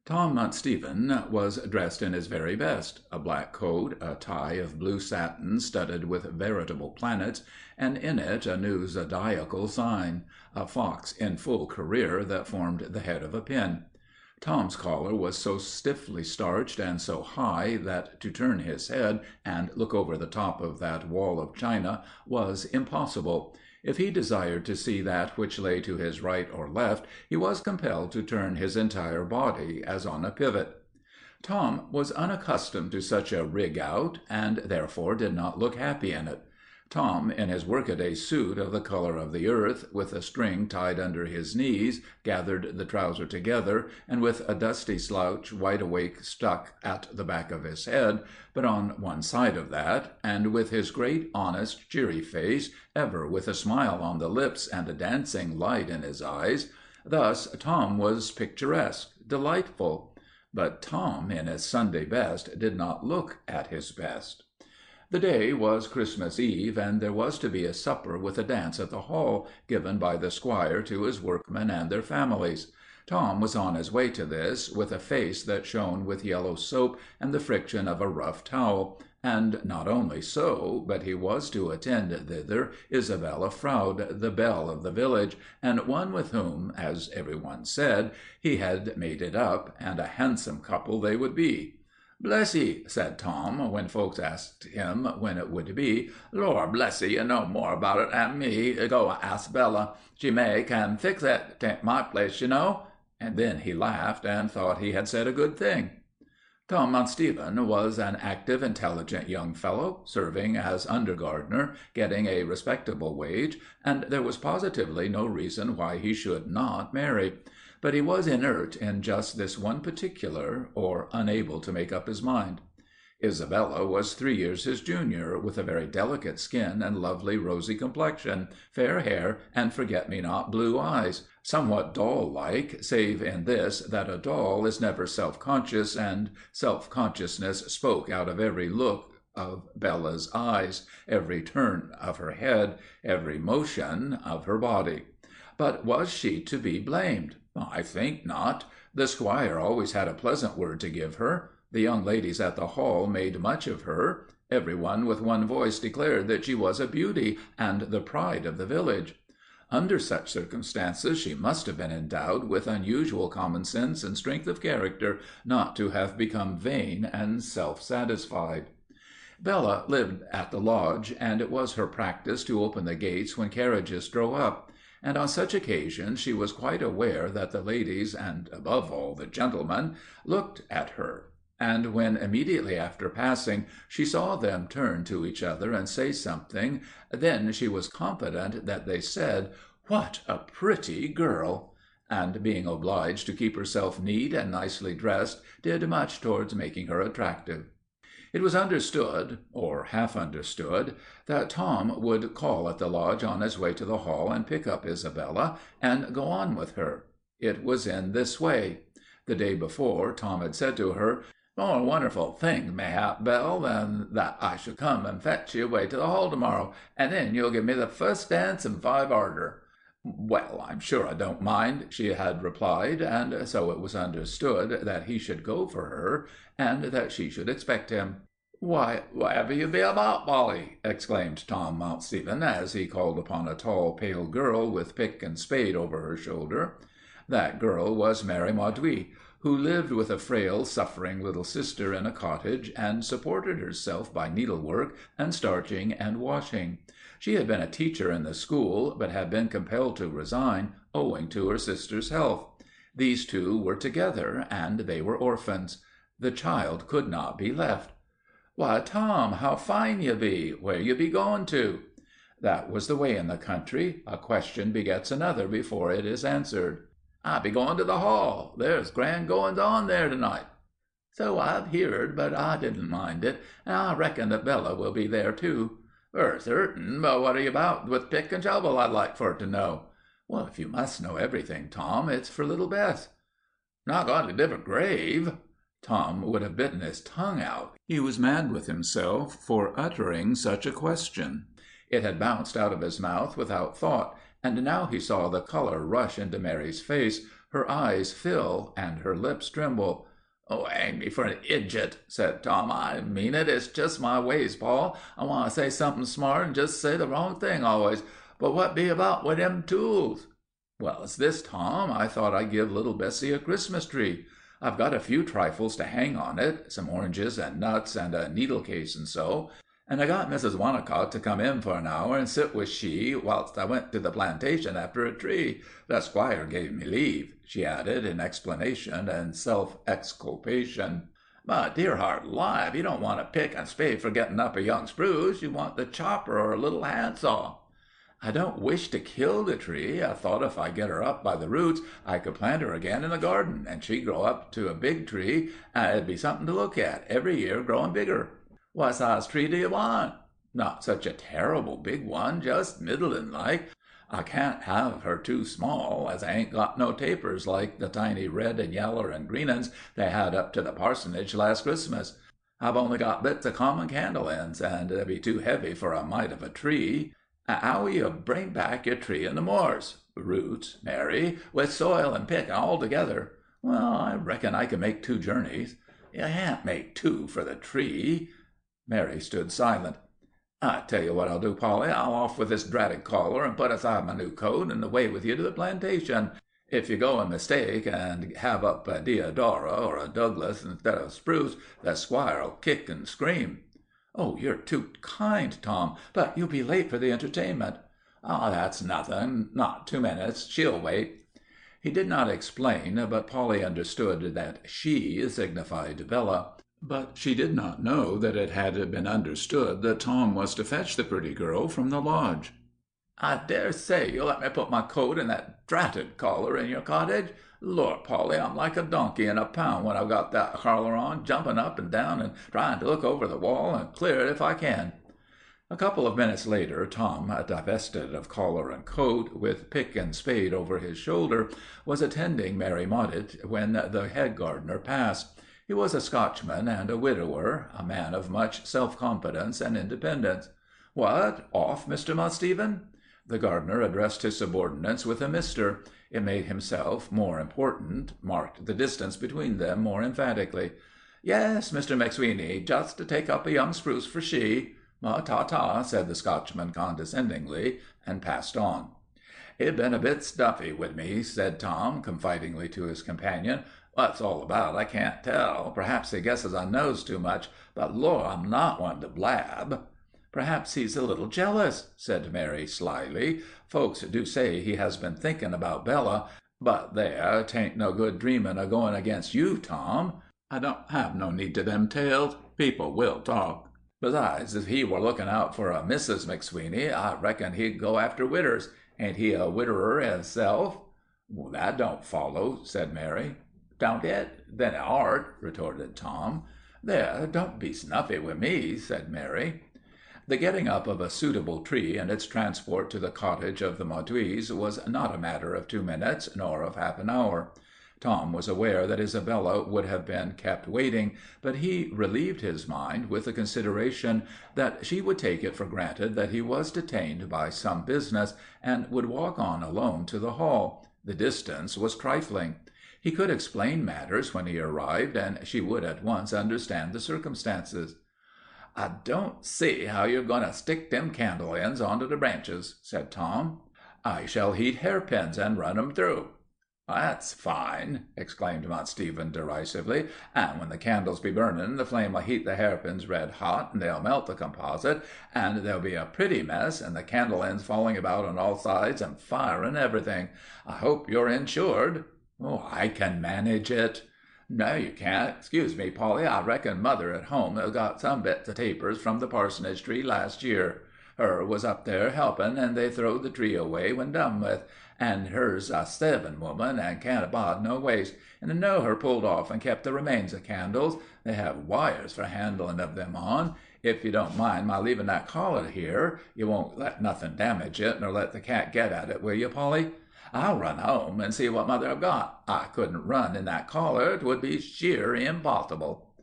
Tom Stephen was dressed in his very best, a black coat, a tie of blue satin studded with veritable planets, and in it a new zodiacal sign, a fox in full career that formed the head of a pin. Tom's collar was so stiffly starched and so high that to turn his head and look over the top of that wall of china was impossible. If he desired to see that which lay to his right or left, he was compelled to turn his entire body, as on a pivot. Tom was unaccustomed to such a rig-out, and therefore did not look happy in it. Tom, in his workaday suit of the color of the earth, with a string tied under his knees, gathered the trouser together, and with a dusty slouch wide-awake stuck at the back of his head, but on one side of that, and with his great, honest, cheery face, ever with a smile on the lips and a dancing light in his eyes, thus Tom was picturesque, delightful. But Tom, in his Sunday best, did not look at his best. The day was Christmas Eve, and there was to be a supper with a dance at the Hall, given by the squire to his workmen and their families. Tom was on his way to this, with a face that shone with yellow soap and the friction of a rough towel, and not only so, but he was to attend thither Isabella Froude, the belle of the village, and one with whom, as every one said, he had made it up, and a handsome couple they would be. "Bless ye," said Tom, when folks asked him when it would be. "Lor bless ye, you know more about it than me. Go ask Bella. She may can fix it. 'Tain't my place, you know." And then he laughed, and thought he had said a good thing. Tom Stephen was an active, intelligent young fellow, serving as under-gardener, getting a respectable wage, and there was positively no reason why he should not marry. But he was inert in just this one particular, or unable to make up his mind. Isabella was 3 years his junior, with a very delicate skin and lovely rosy complexion, fair hair, and forget-me-not blue eyes, somewhat doll-like, save in this, that a doll is never self-conscious, and self-consciousness spoke out of every look of Bella's eyes, every turn of her head, every motion of her body. But was she to be blamed? I think not. The squire always had a pleasant word to give her. The young ladies at the Hall made much of her. Every one with one voice declared that she was a beauty and the pride of the village. Under such circumstances she must have been endowed with unusual common sense and strength of character not to have become vain and self-satisfied. Bella lived at the lodge, and it was her practice to open the gates when carriages drove up, and on such occasions she was quite aware that the ladies, and above all the gentlemen, looked at her. And when, immediately after passing, she saw them turn to each other and say something, then she was confident that they said, "What a pretty girl!" and, being obliged to keep herself neat and nicely dressed, did much towards making her attractive. It was understood, or half understood, that Tom would call at the lodge on his way to the Hall and pick up Isabella, and go on with her. It was in this way. The day before, Tom had said to her, "More wonderful thing, mayhap, Belle, than that I should come and fetch you away to the Hall tomorrow, and then you'll give me the first dance in 5 arter." "Well, I'm sure I don't mind," she had replied, and so it was understood that he should go for her, and that she should expect him. "Why, whatever you be about, Polly!" exclaimed Tom Stephen, as he called upon a tall, pale girl with pick and spade over her shoulder. That girl was Mary Mauduit, who lived with a frail, suffering little sister in a cottage, and supported herself by needlework and starching and washing. She had been a teacher in the school, but had been compelled to resign, owing to her sister's health. These two were together, and they were orphans. The child could not be left. "Why, Tom, how fine you be! Where you be going to?" That was the way in the country. A question begets another before it is answered. "I be going to the Hall. There's grand goings on there to-night." "So I've heerd, but I didn't mind it, and I reckon that Bella will be there too." "For certain, but what are you about with pick and shovel, I'd like for to know?" "Well, if you must know everything, Tom, it's for little Bess." "Not going to dig a grave?" Tom would have bitten his tongue out. He was mad with himself for uttering such a question. It had bounced out of his mouth without thought, and now he saw the color rush into Mary's face, Her eyes fill and her lips tremble. "Oh, hang me for an idjit," said Tom. "I mean it. It's just my ways, Paul. I want to say something smart and just say the wrong thing always. But what be about with them tools?" "Well, it's this, Tom. I thought I'd give little Bessie a Christmas tree. I've got a few trifles to hang on it, some oranges and nuts and a needle case and so. And I got Mrs. Wannacott to come in for an hour and sit with she whilst I went to the plantation after a tree. The squire gave me leave," she added in explanation and self-exculpation. "But, dear heart alive, you don't want a pick and spade for getting up a young spruce. You want the chopper or a little handsaw." "I don't wish to kill the tree. I thought if I get her up by the roots, I could plant her again in the garden, and she'd grow up to a big tree, and it'd be something to look at, every year growing bigger." "What size tree do you want?" "Not such a terrible big one, just middlin' like. I can't have her too small, as I ain't got no tapers like the tiny red and yaller and green uns they had up to the parsonage last Christmas. I've only got bits of common candle ends, and they'd be too heavy for a mite of a tree. How will you bring back your tree in the moors? Roots, Mary, with soil and pick all together. Well, I reckon I can make 2 journeys. You can't make 2 for the tree." Mary stood silent. "I tell you what I'll do, Polly. I'll off with this dratted collar and put aside my new coat and away with you to the plantation. If you go and mistake and have up a deodora or a Douglas instead of spruce, the squire'll kick and scream." "Oh, you're too kind, Tom, but you'll be late for the entertainment." "Oh, that's nothing. Not 2 minutes. She'll wait." He did not explain, but Polly understood that she signified Bella. But she did not know that it had been understood that Tom was to fetch the pretty girl from the lodge. "I dare say you'll let me put my coat and that dratted collar in your cottage. Lord, Polly, I'm like a donkey in a pound when I've got that collar on, jumping up and down and trying to look over the wall and clear it if I can." A couple of minutes later, Tom, divested of collar and coat, with pick and spade over his shoulder, was attending Mary Moddet when the head gardener passed. He was a Scotchman and a widower, a man of much self-confidence and independence. "What, off, Mr. Mudstephen?" The gardener addressed his subordinates with a Mr. It made himself more important, marked the distance between them more emphatically. "Yes, Mr. McSweeney, just to take up a young spruce for she." "Ta-ta," said the Scotchman condescendingly, and passed on. "It's been a bit stuffy with me," said Tom, confidingly to his companion. "What's all about I can't tell. Perhaps he guesses I knows too much, but, Lord, I'm not one to blab." "Perhaps he's a little jealous," said Mary slyly. "Folks do say he has been thinking about Bella, but there, 'tain't no good dreaming of going against you, Tom." "I don't have no need to them tales. People will talk." "Besides, if he were looking out for a Mrs. McSweeney, I reckon he'd go after widders. Ain't he a widderer hisself?" "That don't follow," said Mary. "Don't it? Then it art," retorted Tom. "There, don't be snuffy with me," said Mary. The getting up of a suitable tree and its transport to the cottage of the Mauduits was not a matter of 2 minutes, nor of half an hour. Tom was aware that Isabella would have been kept waiting, but he relieved his mind with the consideration that she would take it for granted that he was detained by some business, and would walk on alone to the hall. The distance was trifling. He could explain matters when he arrived, and she would at once understand the circumstances. "I don't see how you're going to stick them candle ends onto the branches," said Tom. "I shall heat hairpins and run 'em through." "That's fine!" exclaimed Mudstephen derisively. "And when the candles be burning, the flame'll heat the hairpins red hot, and they'll melt the composite, and there'll be a pretty mess, and the candle ends falling about on all sides and fire and everything. I hope you're insured." "Oh, I can manage it." "No, you can't. Excuse me, Polly, I reckon mother at home has got some bits of tapers from the parsonage tree last year. Her was up there helping, and they throwed the tree away when done with, and her's a 7 woman and can't abide no waste, and I know her pulled off and kept the remains of candles. They have wires for handling of them on. If you don't mind my leaving that collar here, you won't let nothing damage it, nor let the cat get at it, will you, Polly? I'll run home and see what mother have got. I couldn't run in that collar. 'Twould be sheer impossible."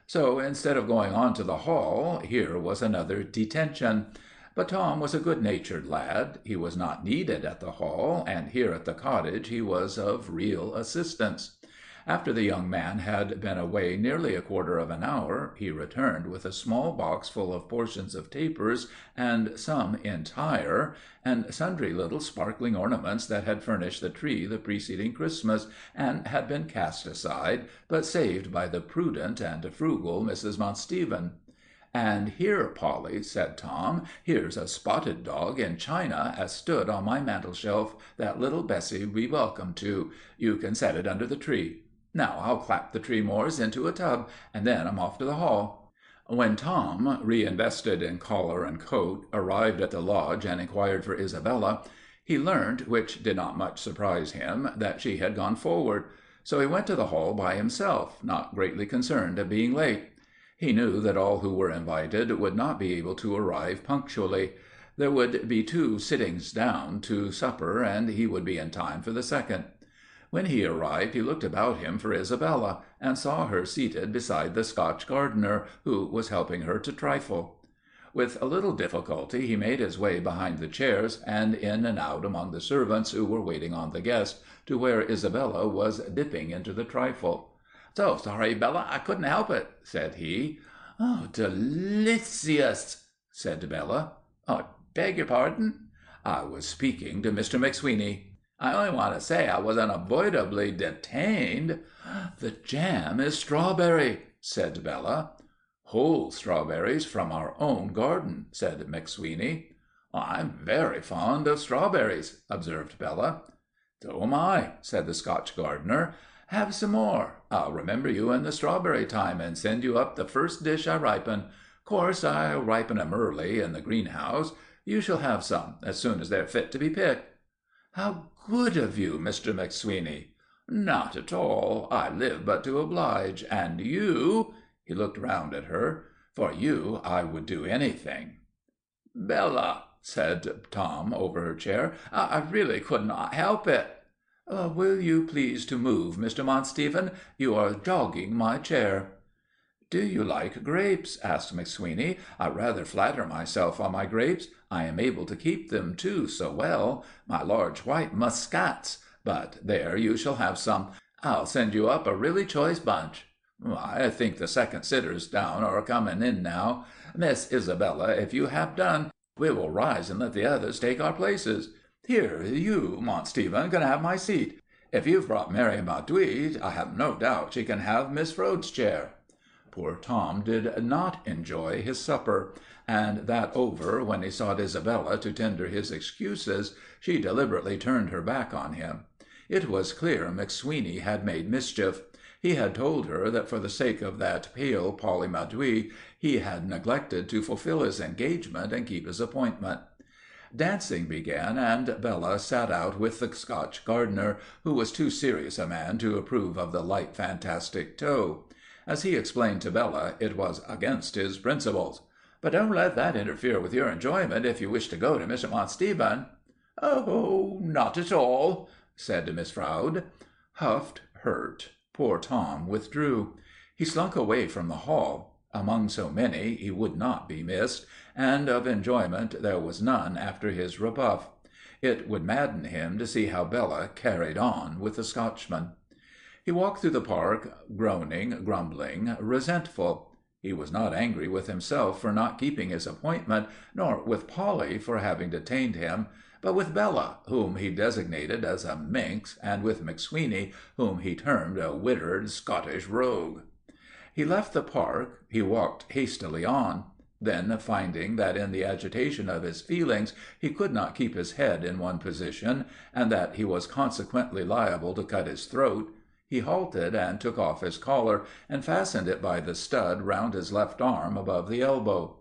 So instead of going on to the hall, here was another detention. But Tom was a good-natured lad. He was not needed at the Hall, and here at the cottage he was of real assistance. After the young man had been away nearly a quarter of an hour, he returned with a small box full of portions of tapers, and some entire, and sundry little sparkling ornaments that had furnished the tree the preceding Christmas, and had been cast aside, but saved by the prudent and frugal Mrs. Monteithon. "And here, Polly," said Tom, "here's a spotted dog in china as stood on my mantel-shelf that little Bessie'll be welcome to. You can set it under the tree. Now I'll clap the tree mores into a tub, and then I'm off to the Hall." When Tom, reinvested in collar and coat, arrived at the lodge and inquired for Isabella, he learnt, which did not much surprise him, that she had gone forward. So he went to the Hall by himself, not greatly concerned at being late. He knew that all who were invited would not be able to arrive punctually. There would be 2 sittings down to supper, and he would be in time for the second. When he arrived, he looked about him for Isabella, and saw her seated beside the Scotch gardener, who was helping her to trifle. With a little difficulty he made his way behind the chairs, and in and out among the servants who were waiting on the guest, to where Isabella was dipping into the trifle. "So sorry, Bella, I couldn't help it," said he. "Oh, delicious!" said Bella. "I beg your pardon?" "I was speaking to Mr. McSweeney." "I only want to say I was unavoidably detained." "The jam is strawberry," said Bella. "Whole strawberries from our own garden," said McSweeney. "I'm very fond of strawberries," observed Bella. "So am I," said the Scotch gardener. "Have some more. I'll remember you in the strawberry time, and send you up the first dish I ripen. Course I'll ripen 'em early in the greenhouse. You shall have some as soon as they're fit to be picked." "How good of you, Mr. McSweeney!" "Not at all. I live but to oblige. And you—" He looked round at her. "For you I would do anything." "Bella," said Tom over her chair, "I really could not help it." "Will you please to move, Mr. Monteithon? You are jogging my chair." "Do you like grapes?" asked McSweeney. "I rather flatter myself on my grapes. I am able to keep them, too, so well. My large white muscats. But there, you shall have some. I'll send you up a really choice bunch. I think the second sitters down are coming in now. Miss Isabella, if you have done, we will rise and let the others take our places. Here, you, Monteithon, can have my seat. If you've brought Mary Mauduit, I have no doubt she can have Miss Frode's chair." Poor Tom did not enjoy his supper, and that over, when he sought Isabella to tender his excuses, she deliberately turned her back on him. It was clear McSweeney had made mischief. He had told her that for the sake of that pale Polly Mauduit he had neglected to fulfil his engagement and keep his appointment. Dancing began, and Bella sat out with the Scotch gardener, who was too serious a man to approve of the light fantastic toe. As he explained to Bella, it was against his principles. "But don't let that interfere with your enjoyment if you wish to go to Mr. Monteithon." "Oh, not at all," said Miss Froude. Huffed, hurt, poor Tom withdrew. He slunk away from the Hall. Among so many he would not be missed, and of enjoyment there was none after his rebuff. It would madden him to see how Bella carried on with the Scotchman. He walked through the park, groaning, grumbling, resentful. He was not angry with himself for not keeping his appointment, nor with Polly for having detained him, but with Bella, whom he designated as a minx, and with McSweeney, whom he termed a widdered Scottish rogue. He left the park. He walked hastily on. Then, finding that in the agitation of his feelings he could not keep his head in one position, and that he was consequently liable to cut his throat, he halted and took off his collar, and fastened it by the stud round his left arm above the elbow.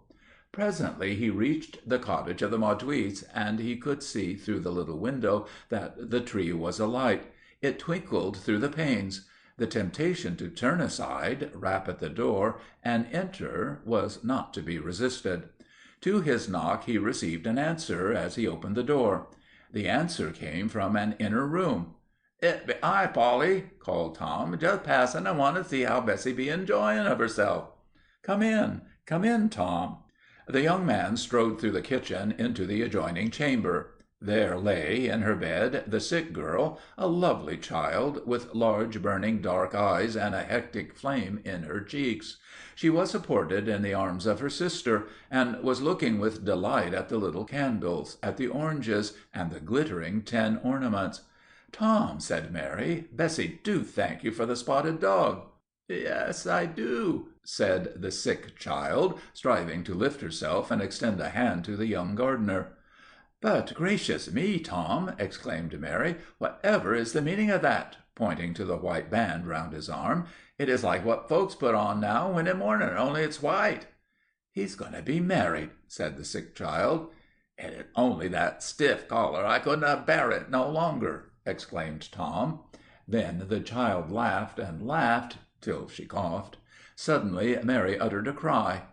Presently he reached the cottage of the Mauduits, and he could see through the little window that the tree was alight. It twinkled through the panes. The temptation to turn aside, rap at the door, and enter was not to be resisted. To his knock he received an answer as he opened the door. The answer came from an inner room. "It be I, Polly," called Tom. "Just passin' and want to see how Bessie be enjoyin' of herself." Come in, Tom." The young man strode through the kitchen into the adjoining chamber. There lay, in her bed, the sick girl, a lovely child, with large, burning, dark eyes and a hectic flame in her cheeks. She was supported in the arms of her sister, and was looking with delight at the little candles, at the oranges, and the glittering tin ornaments. "Tom," said Mary, "Bessie do thank you for the spotted dog." "Yes, I do," said the sick child, striving to lift herself and extend a hand to the young gardener. "But gracious me, Tom!" exclaimed Mary, "whatever is the meaning of that?" pointing to the white band round his arm. "It is like what folks put on now when in mourning, only it's white." "He's going to be married," said the sick child. "It is only that stiff collar. I couldn't bear it no longer," exclaimed Tom. Then the child laughed and laughed till she coughed. Suddenly Mary uttered a cry.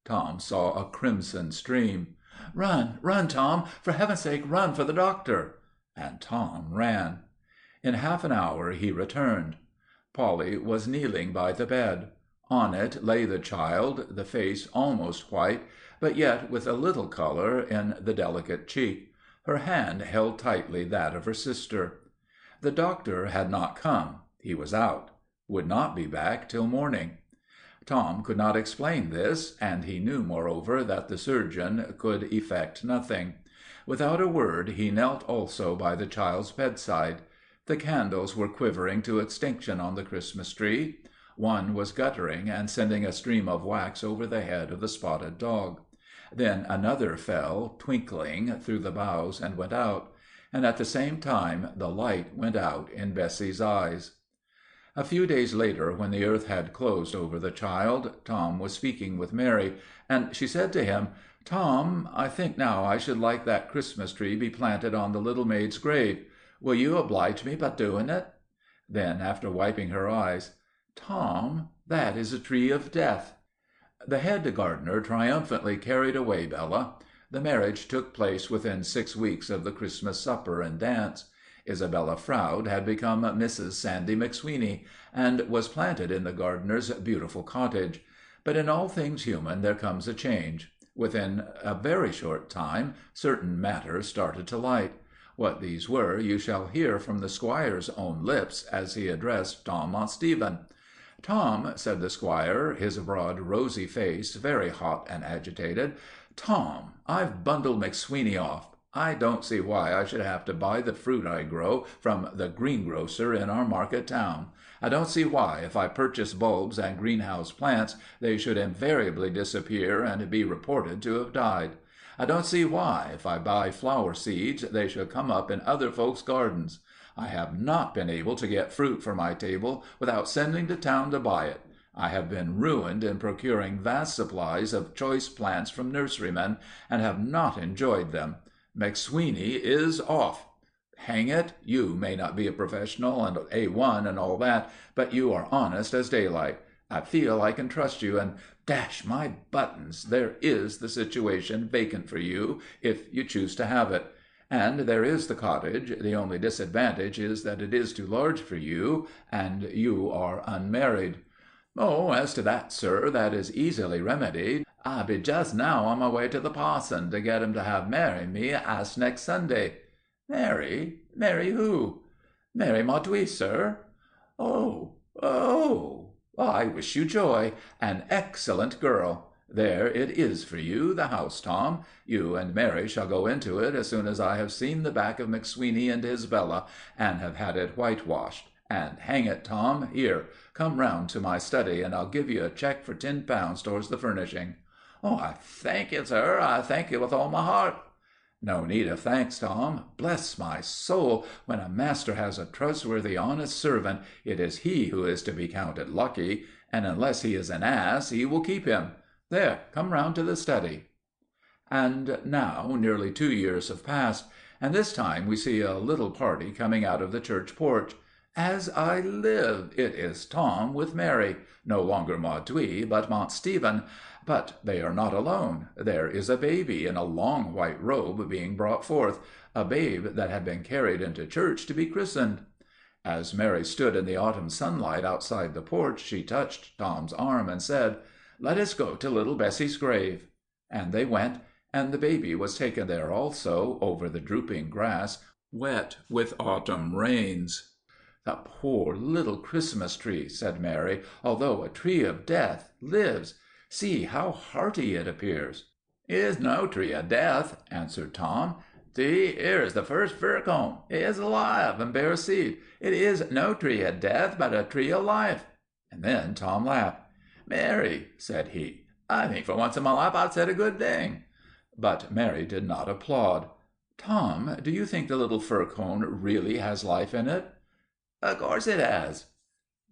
Tom saw a crimson stream. "Run, run, Tom! For heaven's sake, run for the doctor!" And Tom ran. In half an hour he returned. Polly was kneeling by the bed. On it lay the child, the face almost white, but yet with a little color in the delicate cheek. Her hand held tightly that of her sister. The doctor had not come. He was out. Would not be back till morning. Tom could not explain this, and he knew, moreover, that the surgeon could effect nothing. Without a word he knelt also by the child's bedside. The candles were quivering to extinction on the Christmas tree. One was guttering and sending a stream of wax over the head of the spotted dog. Then another fell, twinkling, through the boughs and went out. And at the same time the light went out in Bessie's eyes. A few days later, when the earth had closed over the child, Tom was speaking with Mary, and she said to him, "Tom, I think now I should like that Christmas tree be planted on the little maid's grave. Will you oblige me by doing it?" Then, after wiping her eyes, "Tom, that is a tree of death." The head gardener triumphantly carried away Bella. The marriage took place within 6 weeks of the Christmas supper and dance. Isabella Froude had become Mrs. Sandy McSweeney, and was planted in the gardener's beautiful cottage. But in all things human there comes a change. Within a very short time certain matters started to light. What these were you shall hear from the squire's own lips as he addressed Tom Stephen. "Tom," said the squire, his broad, rosy face very hot and agitated, "Tom, I've bundled McSweeney off. I don't see why I should have to buy the fruit I grow from the greengrocer in our market town. I don't see why, if I purchase bulbs and greenhouse plants, they should invariably disappear and be reported to have died. I don't see why, if I buy flower seeds, they should come up in other folks' gardens. I have not been able to get fruit for my table without sending to town to buy it. I have been ruined in procuring vast supplies of choice plants from nurserymen, and have not enjoyed them. McSweeney is off. Hang it, you may not be a professional and A1 and all that, but you are honest as daylight. I feel I can trust you, and dash my buttons, there is the situation vacant for you, if you choose to have it. And there is the cottage. The only disadvantage is that it is too large for you, and you are unmarried." "Oh, as to that, sir, that is easily remedied. I be just now on my way to the parson to get him to have marry me as next Sunday." "Mary? Mary who?" "Mary Mauduit, sir." "Oh, oh! I wish you joy. An excellent girl. There it is for you, the house, Tom. You and Mary shall go into it as soon as I have seen the back of McSweeney and his Bella, and have had it whitewashed. And hang it, Tom, here, come round to my study, and I'll give you a cheque for £10 towards the furnishing." "Oh, I thank you, sir. I thank you with all my heart." "No need of thanks, Tom. Bless my soul, when a master has a trustworthy, honest servant, it is he who is to be counted lucky, and unless he is an ass, he will keep him. There, come round to the study." And now nearly 2 years have passed, and this time we see a little party coming out of the church porch. As I live, it is Tom with Mary, no longer Mauduit, but Mont Stephen. But they are not alone. There is a baby in a long white robe being brought forth, a babe that had been carried into church to be christened. As Mary stood in the autumn sunlight outside the porch, she touched Tom's arm and said, "Let us go to little Bessie's grave." And they went, and the baby was taken there also, over the drooping grass, wet with autumn rains. "The poor little Christmas tree," said Mary, "although a tree of death, lives. See how hearty it appears." "It is no tree of death," answered Tom. "See, here is the first fir cone. It is alive and bears seed. It is no tree of death, but a tree of life." And then Tom laughed. "Mary," said he, "I think for once in my life I've said a good thing." But Mary did not applaud. "Tom, do you think the little fir cone really has life in it?" "Of course it has."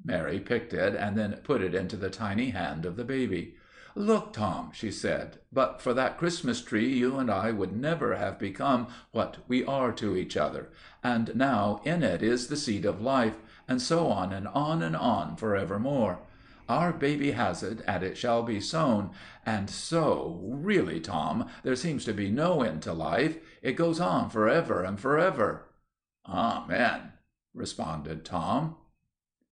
Mary picked it, and then put it into the tiny hand of the baby. "Look, Tom," she said, "but for that Christmas tree you and I would never have become what we are to each other. And now in it is the seed of life, and so on and on and on for evermore. Our baby has it, and it shall be sown. And so, really, Tom, there seems to be no end to life. It goes on forever and forever." "Amen," responded Tom.